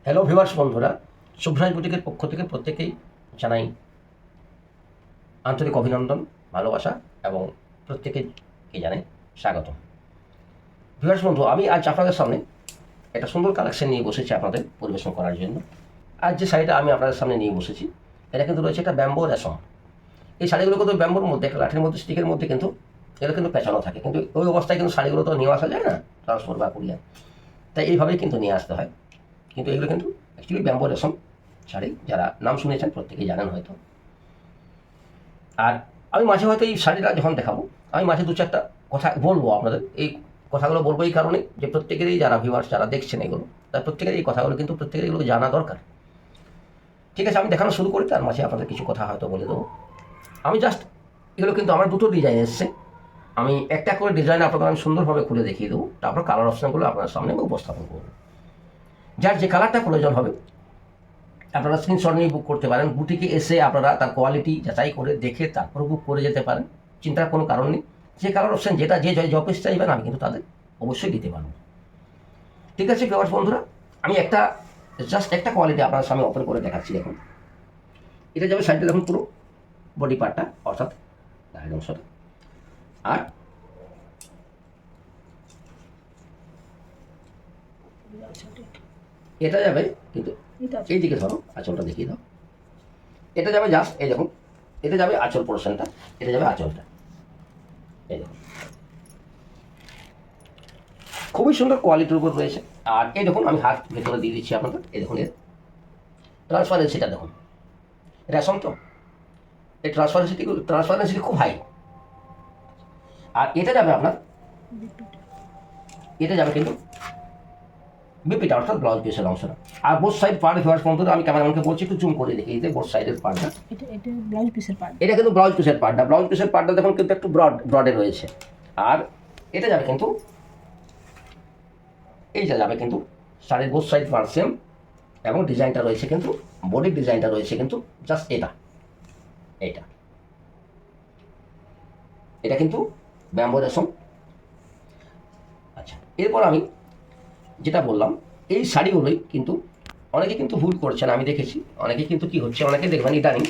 Hello viewers বন্ধুরা, শুভ্রাজ বুটিকের পক্ষ থেকে প্রত্যেকেই জানাই আন্তরিক অভিনন্দন, ভালোবাসা এবং প্রত্যেকেই জানাই স্বাগত। ভিউয়ার্স বন্ধু, আমি আজ আপনাদের সামনে একটা সুন্দর কালেকশন নিয়ে বসেছি আপনাদের পরিবেশন করার জন্য। আজ যে শাড়িটা আমি আপনাদের সামনে নিয়ে বসেছি, এটা কিন্তু রয়েছে একটা ব্যাম্বো রেশম। এই শাড়িগুলো কিন্তু ব্যাম্বোর মধ্যে, একটা লাঠির মধ্যে, স্টিকের মধ্যে কিন্তু এগুলো কিন্তু পেঁচানো থাকে, কিন্তু ওই অবস্থায় কিন্তু শাড়িগুলো তো নিয়ে আসা যায় না ট্রান্সপোর্ট বা কুরিয়ার, তাই এইভাবেই কিন্তু নিয়ে আসতে হয়। কিন্তু এগুলো কিন্তু অ্যাকচুয়ালি ব্যাম্বো রেশম শাড়ি, যারা নাম শুনেছেন প্রত্যেকেই জানেন হয়তো। আর আমি মাঝে হয়তো এই শাড়িটা যখন দেখাবো, আমি মাঝে দু চারটা কথা বলবো আপনাদের। এই কথাগুলো বলবো এই কারণে যে প্রত্যেকেরই, যারা ভিউয়ার্স যারা দেখছেন এগুলো, তার প্রত্যেকের এই কথাগুলো কিন্তু প্রত্যেকের এগুলো জানা দরকার। ঠিক আছে, আমি দেখানো শুরু করি, তার মাঝে আপনাদের কিছু কথা হয়তো বলে দেবো। আমি জাস্ট, এগুলো কিন্তু আমার দুটো ডিজাইন এসছে। আমি একটা করে ডিজাইন আপনাদের আমি সুন্দরভাবে খুলে দেখিয়ে দেবো, তারপর কালার অপশানগুলো আপনার সামনে আমি উপস্থাপন করবো। যার যে কালারটা প্রয়োজন হবে আপনারা স্ক্রিনশট নিয়ে বুক করতে পারেন। বুটিকে এসে আপনারা তার কোয়ালিটি যাচাই করে দেখে তারপর বুক করে যেতে পারেন, চিন্তার কোনো কারণ নেই। যে কালার অপশান যেটা যে জপিস চাইবেন আমি কিন্তু তাদের অবশ্যই দিতে পারবো। ঠিক আছে ভিউয়ার্স বন্ধুরা, আমি জাস্ট একটা কোয়ালিটি আপনার সামনে ওপেন করে দেখাচ্ছি। দেখুন, এটা যাবে সাইডে, দেখুন পুরো বডি পার্টটা, অর্থাৎ গায়ের অংশটা। আর এটা যাবে কিন্তু এইদিকে ধরো, আঁচলটা দেখিয়ে দাও। এটা যাবে জাস্ট, এই দেখুন, এটা যাবে আঁচল পোর্শনটা, এটা যাবে আঁচলটা। এই দেখুন, খুবই সুন্দর কোয়ালিটির উপর রয়েছে। আর এই দেখুন, আমি হাত ভেতরে দিয়ে দিচ্ছি আপনাদের। এই দেখুন, এর ট্রান্সপারেন্সিটা দেখুন, রেশম তো, এই ট্রান্সপারেন্সিটি খুব হাই। আর এটা যাবে আপনার, এটা যাবে কিন্তু বিপিটা, অর্থাৎ ব্লাউজ পিসের অংশটা। আর বোথ সাইড পার্ট ভিউয়ার্স বন্ধুরা, আমি ক্যামেরাম্যানকে বলছি একটু জুম করে দেখিয়ে দিতে বোথ সাইডের পার্টটা। এটা ব্লাউজ পিসের পার্ট। এটা কিন্তু ব্লাউজ পিসের পার্টটা, ব্লাউজ পিসের পার্টটা দেখুন কিন্তু একটু ব্রডে রয়েছে। আর এটা যাবে কিন্তু, এইটা যাবে কিন্তু শাড়ির বোথ সাইড পার্ট সেম, এবং ডিজাইনটা রয়েছে কিন্তু, বডির ডিজাইনটা রয়েছে কিন্তু জাস্ট এটা, এইটা, এটা কিন্তু ব্যাম্বো রেশম। আচ্ছা, এরপর আমি যেটা বললাম, এই শাড়িগুলোই কিন্তু অনেকে কিন্তু ভুল করছেন, আমি দেখেছি। অনেকে কিন্তু কি হচ্ছে, অনেকে দেখবেন ইদানিং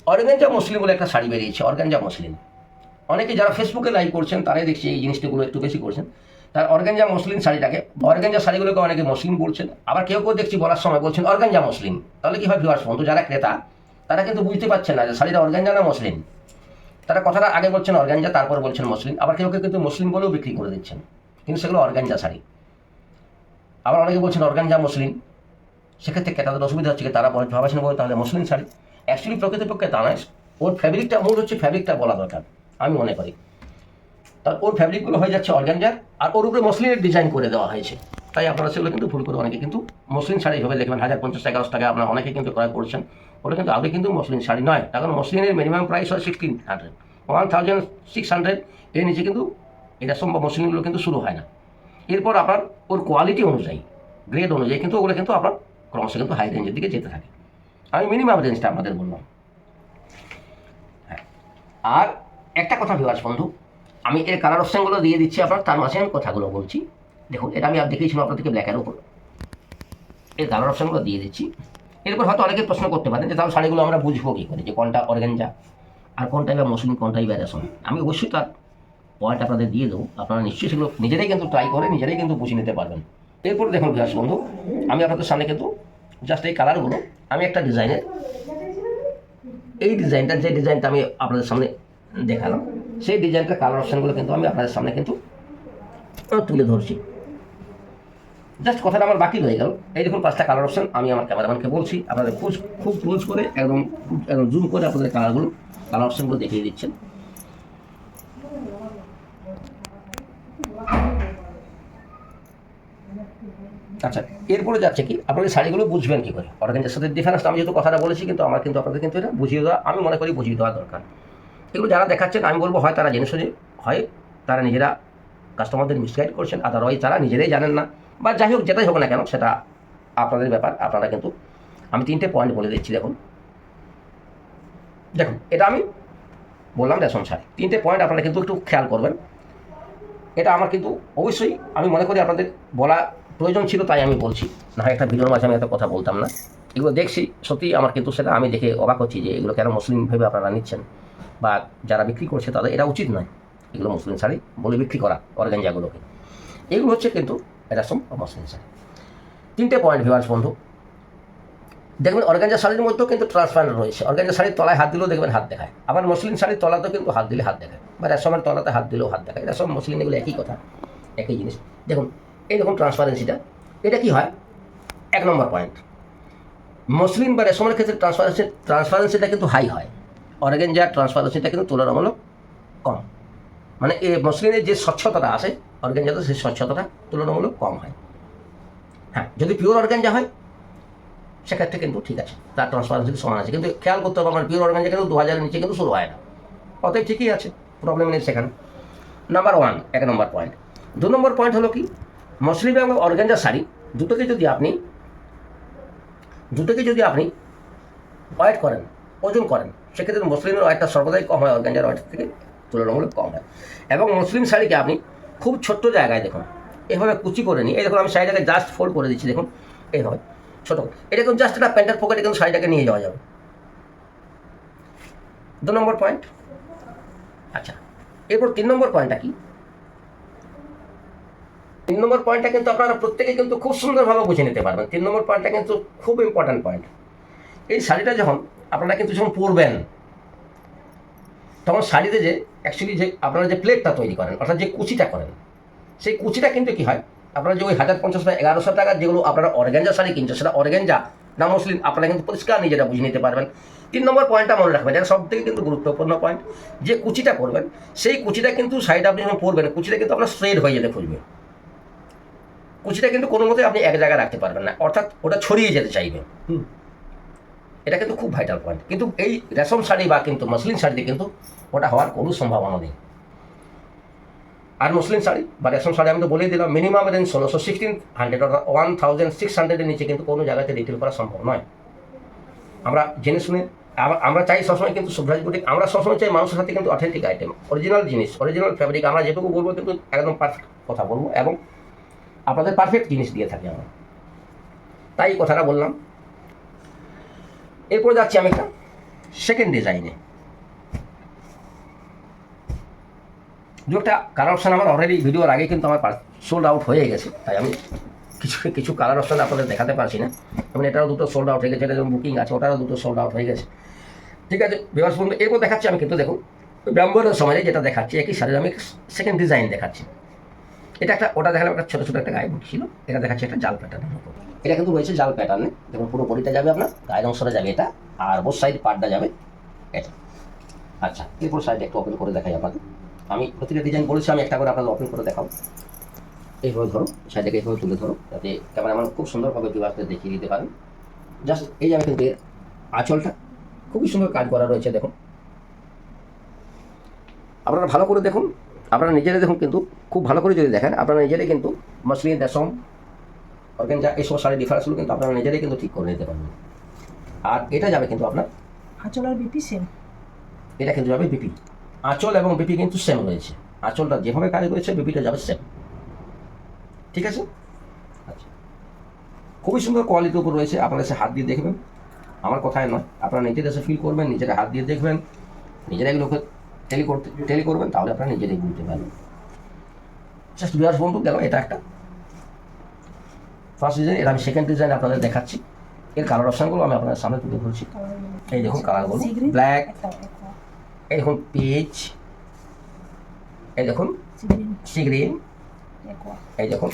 অর্গানজা মসলিন বলে একটা শাড়ি বেরিয়েছে, অর্গানজা মসলিন। অনেকে যারা ফেসবুকে লাইভ করছেন তারাই দেখছি এই জিনিসটাগুলো একটু বেশি করছেন। তার অর্গানজা মসলিন শাড়িটাকে, অর্গানজা শাড়িগুলোকে অনেকে মসলিন বলছেন, আবার কেউ কেউ দেখছি বলার সময় বলছেন অর্গানজা মসলিন। তাহলে কি হয় ভিউয়ার্স বন্ধু, যারা ক্রেতা তারা কিন্তু বুঝতে পারছেন না যে শাড়িটা অর্গানজা না মসলিন। তারা কথাটা আগে বলছেন অর্গানজা, তারপর বলছেন মসলিন। আবার কেউ কেউ কিন্তু মসলিন বলেও বিক্রি করে দিচ্ছেন, কিন্তু সেগুলো অর্গানজা শাড়ি। আবার অনেকে বলছেন অর্গানজা মসলিন, সেক্ষেত্রে ক্রেতাদের অসুবিধা হচ্ছে, তারা ভাবাছেন বলে তাহলে মসলিন শাড়ি। অ্যাকচুয়ালি প্রকৃতপক্ষে তা নয়। ওর ফ্যাব্রিকটা, মূল হচ্ছে ফ্যাব্রিকটা বলা দরকার, আমি মনে করি। তার ওর ফ্যাব্রিকগুলো হয়ে যাচ্ছে অর্গানজার, আর ওর উপরে মসলিনের ডিজাইন করে দেওয়া হয়েছে। তাই আপনারা সেগুলো কিন্তু ভুল করে অনেকে কিন্তু মসলিন শাড়ি ভাবে দেখবেন, 1050 টাকা 1100 টাকা আপনারা অনেকে কিন্তু ক্রয় করছেন। ওটা কিন্তু আগে কিন্তু মসলিন শাড়ি নয়, কারণ মসলিনের মিনিমাম প্রাইস হয় 1600, 1600 এর নিচে কিন্তু এটা সম্ভব মসলিনগুলো কিন্তু শুরু হয় না। এরপর আপনার ওর কোয়ালিটি অনুযায়ী, গ্রেড অনুযায়ী কিন্তু ওগুলো কিন্তু আপনার ক্রমশ কিন্তু হাই রেঞ্জের দিকে যেতে থাকে। আমি মিনিমাম রেঞ্জটা আপনাদের বললাম। হ্যাঁ, আর একটা কথা ভিউয়ার্স বন্ধু, আমি এর কালার অপশানগুলো দিয়ে দিচ্ছি আপনার, তার মাঝে আমি কথাগুলো বলছি। দেখুন, এটা আমি দেখিয়েছিলাম আপনাদেরকে ব্ল্যাকের উপর, এর কালার অপশানগুলো দিয়ে দিচ্ছি। এরপর হয়তো অনেকে প্রশ্ন করতে পারেন যে তাহলে শাড়িগুলো আমরা বুঝবো কী করে, যে কোনটা অর্গানজা আর কোনটাই বা মসলিন, কোনটাই বা রেশম। আমি অবশ্যই তার পয়েন্ট আপনাদের দিয়ে দেবো, আপনারা নিশ্চয়ই সেগুলো নিজেরাই কিন্তু ট্রাই করে নিজেরাই কিন্তু বুঝে নিতে পারবেন। এরপর দেখুন ভিউয়ার্স বন্ধু, আমি আপনাদের সামনে কিন্তু জাস্ট এই কালারগুলো, আমি একটা ডিজাইনের, এই ডিজাইনটা, যে ডিজাইনটা আমি আপনাদের সামনে দেখালাম, সেই ডিজাইনটার কালার অপশানগুলো কিন্তু আমি আপনাদের সামনে কিন্তু তুলে ধরছি। জাস্ট কথাটা আমার বাকি রয়ে গেল। এই দেখুন 5টা কালার অপশান, আমি আমার ক্যামেরাম্যানকে বলছি আপনাদের খুব ক্লোজ করে, একদম জুম করে আপনাদের কালার অপশানগুলো দেখিয়ে দিচ্ছেন। আচ্ছা, এরপরে যাচ্ছে কি, আপনাদের শাড়িগুলো বুঝবেন কী করে অর্গানজার সাথে ডিফারেন্সটা, আমি যেহেতু কথাটা বলেছি, কিন্তু আমার কিন্তু আপনাদের কিন্তু এটা বুঝিয়ে দেওয়া, আমি মনে করি বুঝিয়ে দেওয়া দরকার। এগুলো যারা দেখাচ্ছেন, আমি বলবো হয় তারা জেনে শুনে, হয় তারা নিজেরা কাস্টমারদের মিসগাইড করছেন, আদারওয়াইজ তারা নিজেরাই জানেন না, বা যাই হোক, যেটাই হোক না কেন সেটা আপনাদের ব্যাপার। আপনারা কিন্তু, আমি 3টে পয়েন্ট বলে দিচ্ছি। দেখুন, এটা আমি বললাম রেশম শাড়ি, 3টে পয়েন্ট আপনারা কিন্তু একটু খেয়াল করবেন। এটা আমার কিন্তু অবশ্যই আমি মনে করি আপনাদের বলা প্রয়োজন ছিল, তাই আমি বলছি, না হয় একটা ভিডিওর মাঝে আমি একটা কথা বলতাম না। এগুলো দেখছি সত্যি আমার কিন্তু সেটা আমি দেখে অবাক হচ্ছি যে এগুলো কেন মুসলিম ভেবে আপনারা নিচ্ছেন, বা যারা বিক্রি করছে তাদের এটা উচিত নয় এগুলো মুসলিম শাড়ি বলে বিক্রি করা অর্গানজাগুলোকে। এগুলো হচ্ছে কিন্তু রেশম বা মুসলিম শাড়ি। 3টে পয়েন্ট ভিউয়ার্স বন্ধু, দেখবেন অর্গানজা শাড়ির মধ্যেও কিন্তু ট্রান্সপারেন্ট রয়েছে। অর্গানজা শাড়ির তলায় হাত দিলেও দেখবেন হাত দেখায়, আবার মুসলিম শাড়ির তলাতেও কিন্তু হাত দিলে হাত দেখায়, বা রেশমের তলাতে হাত দিলেও হাত দেখায়। রেশম মুসলিম এগুলো একই কথা, একই জিনিস। দেখুন এই দেখুন ট্রান্সপারেন্সিটা, এটা কি হয় 1 নম্বর পয়েন্ট। মসলিন বা রেশমের ক্ষেত্রে ট্রান্সপারেন্সিটা কিন্তু হাই হয়, অর্গানজার ট্রান্সপারেন্সিটা কিন্তু তুলনামূলক কম। মানে এই মসলিনের যে স্বচ্ছতাটা আসে অর্গানজাতে, সেই স্বচ্ছতাটা তুলনামূলক কম হয়। হ্যাঁ, যদি পিওর অর্গানজা হয় সেক্ষেত্রে কিন্তু ঠিক আছে, তার ট্রান্সপারেন্সি সমান আছে, কিন্তু খেয়াল করতে হবে আমার পিওর অর্গানজা কিন্তু 2000-এর নিচে কিন্তু শুরু হয় না, অতএব ঠিকই আছে, প্রবলেম নেই সেখানে। নাম্বার 1 1 নম্বর পয়েন্ট। 2 নম্বর পয়েন্ট হলো কি, মসলিন এবং অর্গানজা শাড়ি দুটোকে যদি আপনি ওয়েট করেন, ওজন করেন, সেক্ষেত্রে মসলিনের ওয়েটটা সর্বদাই কম হয় অর্গানজার ওয়েট থেকে তুলনামূলক কম হয়। এবং মুসলিম শাড়িকে আপনি খুব ছোট্ট জায়গায় দেখুন এভাবে কুচি করে নিই, এই দেখুন আমি শাড়িটাকে জাস্ট ফোল্ড করে দিচ্ছি, দেখুন এইভাবে ছোটো, এটা কিন্তু জাস্ট একটা প্যান্টের পকেটে কিন্তু শাড়িটাকে নিয়ে যাওয়া যাবে। 2 নম্বর পয়েন্ট। আচ্ছা, এরপর 3 নম্বর পয়েন্টটা কি? 3 নম্বর পয়েন্টটা কিন্তু আপনারা প্রত্যেকে কিন্তু খুব সুন্দরভাবে বুঝে নিতে পারবেন। 3 নম্বর পয়েন্টটা কিন্তু খুব ইম্পর্ট্যান্ট পয়েন্ট। এই শাড়িটা যখন আপনারা কিন্তু যখন পরবেন, তখন শাড়িতে যে অ্যাকচুয়ালি যে আপনারা যে প্লেটটা তৈরি করেন, অর্থাৎ যে কুচিটা করেন, সেই কুচিটা কিন্তু কি হয়, আপনারা যে ওই 1050 বা 1100 টাকার যেগুলো আপনারা অর্গানজা শাড়ি কিনছেন, সেটা অর্গানজা না মুসলিম, আপনারা কিন্তু পরিষ্কার নিজেরা বুঝে নিতে পারবেন। 3 নম্বর পয়েন্টটা মনে রাখবেন, এটা সব থেকে কিন্তু গুরুত্বপূর্ণ পয়েন্ট। যে কুচিটা করবেন, সেই কুচিটা কিন্তু শাড়িটা আপনি যখন পরবেন, কুচিটা কিন্তু আপনার স্প্রেড হয়ে যেতে খুঁজবে। কুচিটা কিন্তু কোনো মতেই আপনি এক জায়গায় রাখতে পারবেন না, অর্থাৎ ওটা ছড়িয়ে যেতে চাইবে। এটা কিন্তু খুব ভাইটাল পয়েন্ট। কিন্তু এই রেশম শাড়ি বা কিন্তু মুসলিম শাড়িতে কিন্তু ওটা হওয়ার কোনো সম্ভাবনা নেই। আর মুসলিম শাড়ি বা রেশম শাড়ি আমি তো বলেই দিলাম, মিনিমাম রেঞ্জ 1600-1600 অর্থাৎ 1600-এর নিচে কিন্তু কোনো জায়গাতে রিটেল করা সম্ভব নয়। আমরা জেনে শুনে আমরা চাই সবসময় কিন্তু শুভ্রাজ বুটিক, আমরা সবসময় চাই মানুষের সাথে কিন্তু অথেন্টিক আইটেম, অরিজিনাল জিনিস, অরিজিনাল ফ্যাব্রিক, আমরা যেটুকু বলবো কিন্তু একদম পারফেক্ট কথা বলবো, এবং আপনাদের পারফেক্ট জিনিস দিয়ে থাকি আমরা, তাই এই কথাটা বললাম। এরপর যাচ্ছি আমি একটা সেকেন্ড ডিজাইনে। দু একটা কালার অপশান আমার অলরেডি ভিডিওর আগে কিন্তু আমার সোল্ড আউট হয়ে গেছে, তাই আমি কিছু কালার অপশান আপনাদের দেখাতে পারছি না। যেমন এটারও দুটো সোল্ড আউট হয়ে গেছে, এটা যেমন বুকিং আছে ওটারও দুটো সোল্ড আউট হয়ে গেছে। ঠিক আছে ভিউয়ার্স বন্ধু, এরপর দেখাচ্ছি আমি কিন্তু দেখুন ব্যাম্বোর সময় যেটা দেখাচ্ছি একই শাড়ির আমি সেকেন্ড ডিজাইন দেখাচ্ছি। এটা একটা, ওটা দেখালাম একটা ছোটো ছোটো একটা গায়ে বুট ছিল, এটা দেখাচ্ছি একটা জাল প্যাটার্নের উপর। এটা কিন্তু রয়েছে জাল প্যাটার্নে, দেখুন পুরো বডিটা যাবে আপনার, গায়ের অংশটা যাবে এটা, আর বোথ সাইড পার্টটা যাবে এটা। আচ্ছা, এরপর সাইড একটু ওপেন করে দেখাই আপনাদের। আমি প্রতিটা ডিজাইন বলেছি, আমি একটা করে আপনাদের ওপেন করে দেখাবো। এইভাবে ধরো, সাইডটাকে এইভাবে তুলে ধরো, যাতে ক্যামেরাম্যান খুব সুন্দরভাবে ভিউয়ারদের দেখিয়ে দিতে পারেন। জাস্ট এই যাবে কিন্তু এর আঁচলটা খুবই সুন্দর কাজ করা রয়েছে, দেখুন আপনারা ভালো করে দেখুন, আপনারা নিজেরাই দেখুন, কিন্তু খুব ভালো করে যদি দেখেন আপনারা নিজেরাই কিন্তু মসলিন, রেশম, অর্গানজা এইসব শাড়ির ডিফারেন্সগুলো কিন্তু আপনারা নিজেরাই কিন্তু ঠিক করে নিতে পারবেন। আর এটা যাবে কিন্তু আপনার আঁচল আর বিপি সেম, এটা কিন্তু যাবে বিপি, আঁচল এবং বিপি কিন্তু সেম রয়েছে, আঁচলটা যেভাবে কাজ রয়েছে বিপিটা যাবে সেম। ঠিক আছে, আচ্ছা, খুবই সুন্দর কোয়ালিটির উপর রয়েছে, আপনারা এসে হাত দিয়ে দেখবেন, আমার কথায় নয়, আপনারা নিজেরা এসে ফিল করবেন, নিজেরা হাত দিয়ে দেখবেন, নিজেরা এগুলোকে টেলি করবেন, তাহলে আপনারা নিজেরাই বুঝতে পারবেন। জাস্ট ভিউয়ার্স বন্ধু, গেল এটা একটা ফার্স্ট ডিজাইন, এটা আমি সেকেন্ড ডিজাইন আপনাদের দেখাচ্ছি। এর কালার অপশানগুলো আমি আপনাদের সামনে তুলে ধরছি। এই দেখুন কালারগুলো, ব্ল্যাক, এই দেখুন পিচ, এই দেখুন সি গ্রিন, এই দেখুন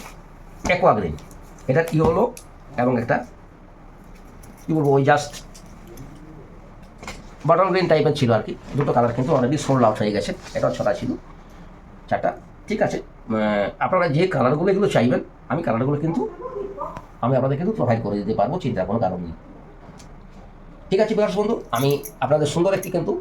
অ্যাকোয়া গ্রিন, এটা ইয়েলো, এবং একটা কী বলবো ওই জাস্ট বটল গ্রিন টাইপের ছিল আর কি। দুটো কালার কিন্তু অলরেডি সোল্ড আউট হয়ে গেছে, এটাও 6টা ছিল, 4টা। ঠিক আছে, আপনারা যে কালারগুলো এগুলো চাইবেন, আমি কালারগুলো কিন্তু আমি আপনাদের কিন্তু প্রোভাইড করে দিতে পারবো, চিন্তার কোনো কারণ নেই। ঠিক আছে ভিউয়ার্স বন্ধু, আমি আপনাদের সুন্দর একটি কিন্তু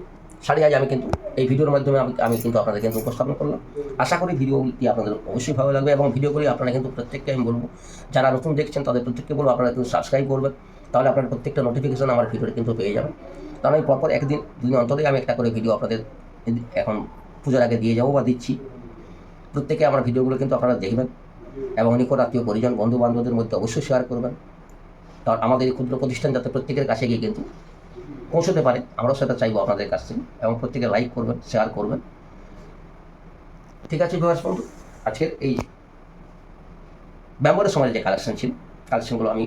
শাড়ি আজ আমি কিন্তু এই ভিডিওর মাধ্যমে আমি কিন্তু আপনাদের কিন্তু উপস্থাপন করলাম। আশা করি ভিডিওটি আপনাদের অবশ্যই ভালো লাগবে, এবং ভিডিওগুলি আপনারা কিন্তু প্রত্যেককে আমি বলবো, যারা নতুন দেখছেন তাদের প্রত্যেককে বলবো আপনারা কিন্তু সাবস্ক্রাইব করবেন, তাহলে আপনার প্রত্যেকটা নোটিফিকেশন আমার ভিডিওটি কিন্তু পেয়ে যাবেন। কারণ আমি পরপর 1-2 দিন অন্তরেই আমি একটা করে ভিডিও আপনাদের এখন পূজার আগে দিয়ে যাবো বা দিচ্ছি। প্রত্যেকে আমার ভিডিওগুলো কিন্তু আপনারা দেখবেন এবং নিকট আত্মীয় পরিজন বন্ধু বান্ধবদের মধ্যে অবশ্যই শেয়ার করবেন। কারণ আমাদের এই ক্ষুদ্র প্রতিষ্ঠান যাতে প্রত্যেকের কাছে গিয়ে কিন্তু পৌঁছতে পারে, আমরাও সেটা চাইবো আপনাদের কাছ থেকে, এবং প্রত্যেকে লাইক করবেন, শেয়ার করবেন। ঠিক আছে ভিউয়ার্স বন্ধু, আজকের এই ব্যবহারের সময় যে কালেকশন ছিল, কালেকশনগুলো আমি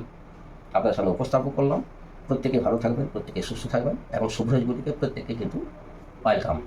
আপনাদের সামনে উপস্থাপন করলাম। প্রত্যেকে ভালো থাকবেন, প্রত্যেকে সুস্থ থাকবেন এবং শুভ্রজ বুটিকে প্রত্যেকে কিন্তু ওয়েলকাম।